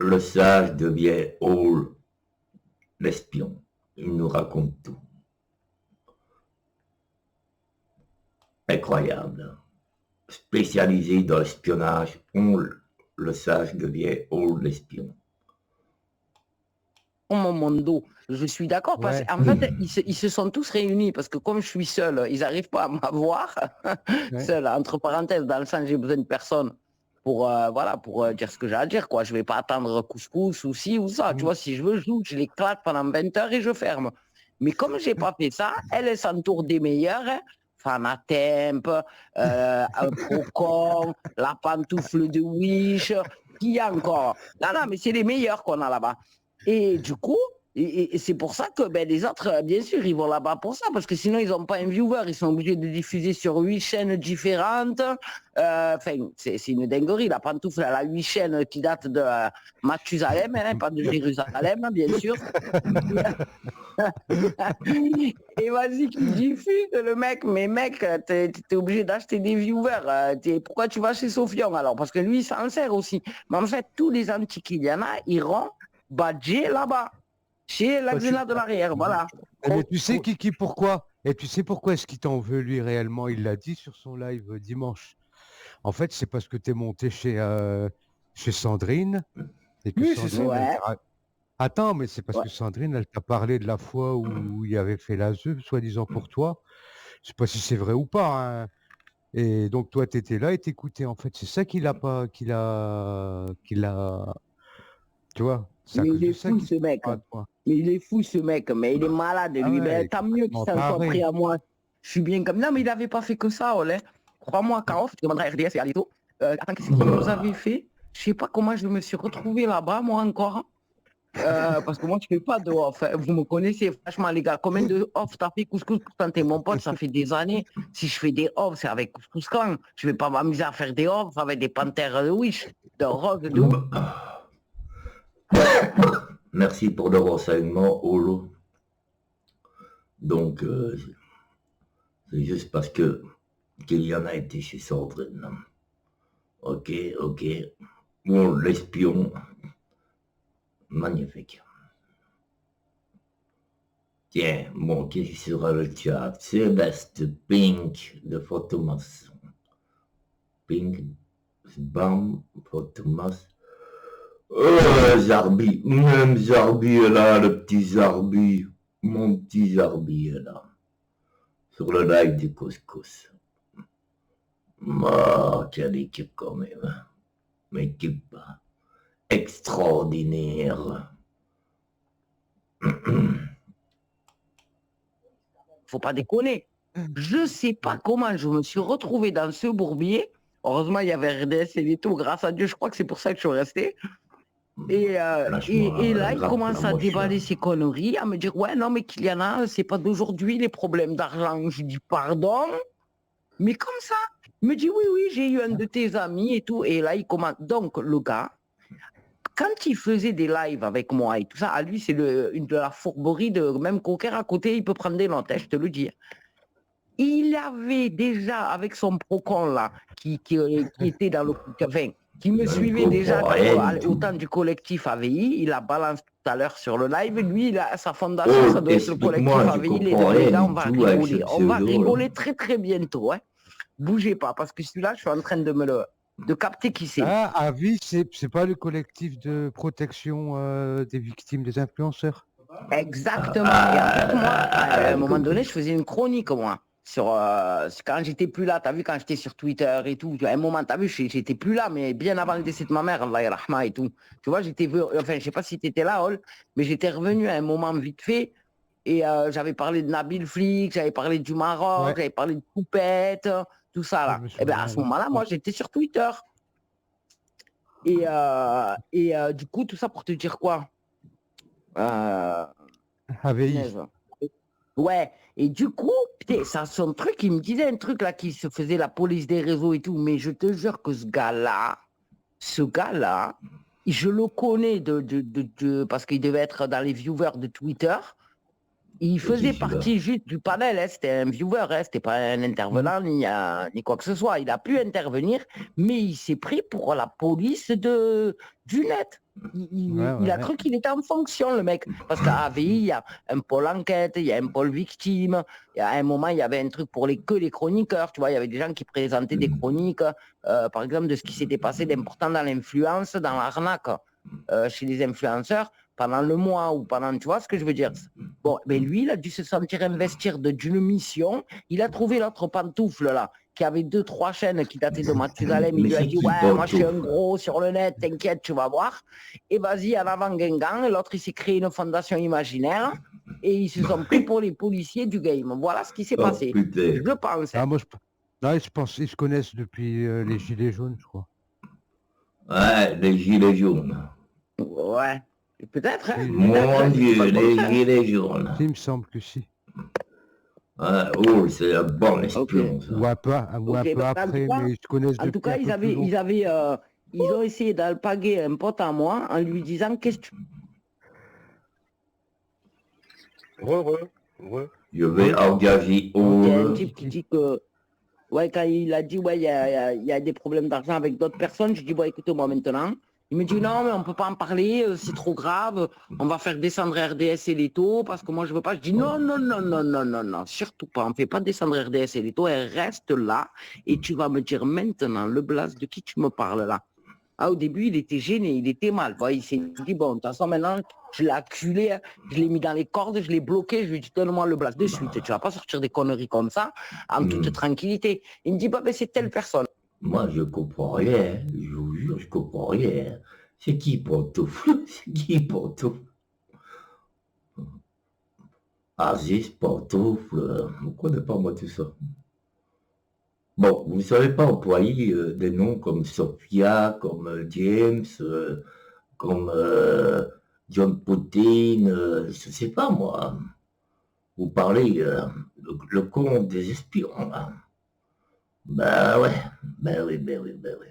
le sage devient Hall, l'espion. Il nous raconte tout. Incroyable. Spécialisé dans l'espionnage, Hall, le sage devient Hall, l'espion. Mon dos. Je suis d'accord parce qu'en fait, ils se sont tous réunis parce que comme je suis seul, ils n'arrivent pas à m'avoir. Seul, entre parenthèses, dans le sens j'ai besoin de personne pour dire ce que j'ai à dire, quoi. Je vais pas attendre couscous ou ci ou ça. Tu vois, si je veux, je l'éclate pendant 20 heures et je ferme. Mais comme j'ai pas fait ça, elle s'entoure des meilleurs. Hein. Fanatemp, Procon, la pantoufle de Wish, qui y a encore? Non, mais c'est les meilleurs qu'on a là-bas. Et du coup, et c'est pour ça que les autres, bien sûr, ils vont là-bas pour ça, parce que sinon, ils n'ont pas un viewer. Ils sont obligés de diffuser sur 8 chaînes différentes. C'est une dinguerie. La pantoufle, elle a 8 chaînes qui datent de Mathusalem, hein, pas de Jérusalem, bien sûr. Et vas-y, qui diffuse le mec. Mais mec, t'es obligé d'acheter des viewers. Pourquoi tu vas chez Sofian alors? Parce que lui, il s'en sert aussi. Mais en fait, tous les anti-Kyliana iront badger là-bas. Chez l'Axena de l'arrière, voilà. Mais tu sais qui pourquoi? Et tu sais pourquoi est-ce qu'il t'en veut lui réellement? Il l'a dit sur son live dimanche. En fait, c'est parce que tu es monté chez Sandrine. Et que Sandrine, attends, mais c'est parce que Sandrine, elle t'a parlé de la fois où il avait fait la ZEU, soi-disant pour toi. Je sais pas si c'est vrai ou pas. Hein. Et donc toi, tu étais là et t'écoutais. En fait, c'est ça qu'il a. Tu vois? Mais il est fou ce mec. Mais il est fou ce mec. Mais il est malade lui. Mais tant mieux qu'il s'en soit pris à moi. Je suis bien comme. Non, mais il n'avait pas fait que ça, Olé. Crois-moi, quand off, tu demanderas à RDS et Alito. Attends, qu'est-ce qu'il nous avait fait? Je sais pas comment je me suis retrouvé là-bas, moi encore. Parce que moi, je fais pas de off. Vous me connaissez, franchement, les gars. Combien de off t'as fait Couscous quand t'es mon pote? Ça fait des années. Si je fais des off, c'est avec Couscous quand. Je vais pas m'amuser à faire des off avec des panthères de Wish, de Rogue, de. Merci pour le renseignement, Olo. Donc, c'est juste parce que Kylian a été chez Sandrine. Ok. Bon, l'espion. Magnifique. Tiens, bon, qui sera le chat? Céleste Pink de Photomas. Pink, Bam, Photomas. Zarbi, même Zarbi est là, le petit Zarbi. Mon petit Zarbi est là. Sur le live du couscous. Quelle équipe quand même. Une équipe extraordinaire. Faut pas déconner. Je sais pas comment je me suis retrouvé dans ce bourbier. Heureusement, il y avait RDS et tout. Grâce à Dieu, je crois que c'est pour ça que je suis resté. Et là, il commence à déballer ses conneries, à me dire, ouais, non, mais Kyliana, c'est pas d'aujourd'hui les problèmes d'argent. Je dis, pardon, mais comme ça. Il me dit, oui, j'ai eu un de tes amis et tout. Et là, il commence. Donc, le gars, quand il faisait des lives avec moi et tout ça, à lui, c'est une de la fourberie de même Coquer à côté, il peut prendre des notes, je te le dis. Il avait déjà, avec son procon là, qui était dans le. Enfin, qui me suivait déjà au temps du collectif AVI, il a balancé tout à l'heure sur le live, lui, il a sa fondation, ça doit être le collectif AVI, les gars, on va rigoler. On va rigoler très très bientôt. Hein. Bougez pas, parce que celui-là, je suis en train de capter qui c'est. Ah, AVI, c'est pas le collectif de protection des victimes des influenceurs? Exactement. Et en fait, moi, à un moment donné, je faisais une chronique, moi. Sur quand j'étais plus là, t'as vu, quand j'étais sur Twitter et tout, à un moment, t'as vu, j'étais plus là, mais bien avant le décès de ma mère, Allah yarahma et tout. Tu vois, je sais pas si t'étais là, Ol, mais j'étais revenu à un moment vite fait, et j'avais parlé de Nabil Flick, j'avais parlé du Maroc, j'avais parlé de Coupette, tout ça, là. Et bien, à ce moment-là, moi, j'étais sur Twitter. Et du coup, tout ça pour te dire quoi? AVI. Ouais, et du coup, putain, ça son truc, il me disait un truc là qui se faisait la police des réseaux et tout, mais je te jure que ce gars-là, je le connais parce qu'il devait être dans les viewers de Twitter. Il faisait celui-là. partie juste du panel, hein, c'était un viewer, hein, c'était pas un intervenant ni quoi que ce soit. Il a pu intervenir, mais il s'est pris pour la police du net. Il a cru qu'il était en fonction, le mec. Parce qu'à AVI, il y a un pôle enquête, il y a un pôle victime. Et à un moment, il y avait un truc pour que les chroniqueurs. Tu vois, il y avait des gens qui présentaient des chroniques, par exemple, de ce qui s'était passé d'important dans l'influence, dans l'arnaque chez les influenceurs pendant le mois ou pendant, tu vois ce que je veux dire. Bon, mais lui, il a dû se sentir investir d'une mission. Il a trouvé l'autre pantoufle, là, qui avait 2-3 chaînes qui dataient de Mathusalem. Il lui a dit, ouais, moi, je suis un gros sur le net, t'inquiète, tu vas voir. Et vas-y, en avant, Guingamp. L'autre, il s'est créé une fondation imaginaire. Et ils se sont pris pour les policiers du game. Voilà ce qui s'est passé. Putain. Je pense. Ah, moi, je pense qu'ils se connaissent depuis les Gilets jaunes, je crois. Ouais, les gilets jaunes. Ouais. Peut-être, hein. Mon Dieu, les gilets jaunes. Il me semble que si. Ah, oh, c'est un bon espion, ça. Ou un peu après, mais ils se connaissent En depuis tout cas, un peu plus long. ils ont essayé d'alpaguer un pote à moi en lui disant qu'est-ce que tu... Je vais engager Il y a un au... type qui dit que, ouais, quand il a dit, ouais, il y a des problèmes d'argent avec d'autres personnes, je dis, bon, écoutez-moi maintenant. Il me dit, non, mais on ne peut pas en parler, c'est trop grave, on va faire descendre RDS et les taux, parce que moi, je ne veux pas. Je dis, non, non, non, non, non, non, non, surtout pas, on ne fait pas descendre RDS et les taux, elle reste là, et tu vas me dire maintenant, le blast de qui tu me parles là. Ah, au début, il était gêné, il était mal. Il s'est dit, bon, de toute façon, maintenant, je l'ai acculé, je l'ai mis dans les cordes, je l'ai bloqué, je lui ai dit, donne-moi le blast de suite. Tu ne vas pas sortir des conneries comme ça, en toute tranquillité. Il me dit, bah, ben, c'est telle personne. Moi, je comprends rien. Je vous jure, je comprends rien. C'est qui Pantoufle? C'est qui Pantoufle? Aziz Pantoufle. Vous ne connaissez pas moi tout ça. Bon, vous ne savez pas employer des noms comme Sophia, comme James, comme John Putin, je ne sais pas moi. Vous parlez le compte des espions. Là. Ben ouais, ben oui, ben oui, ben oui.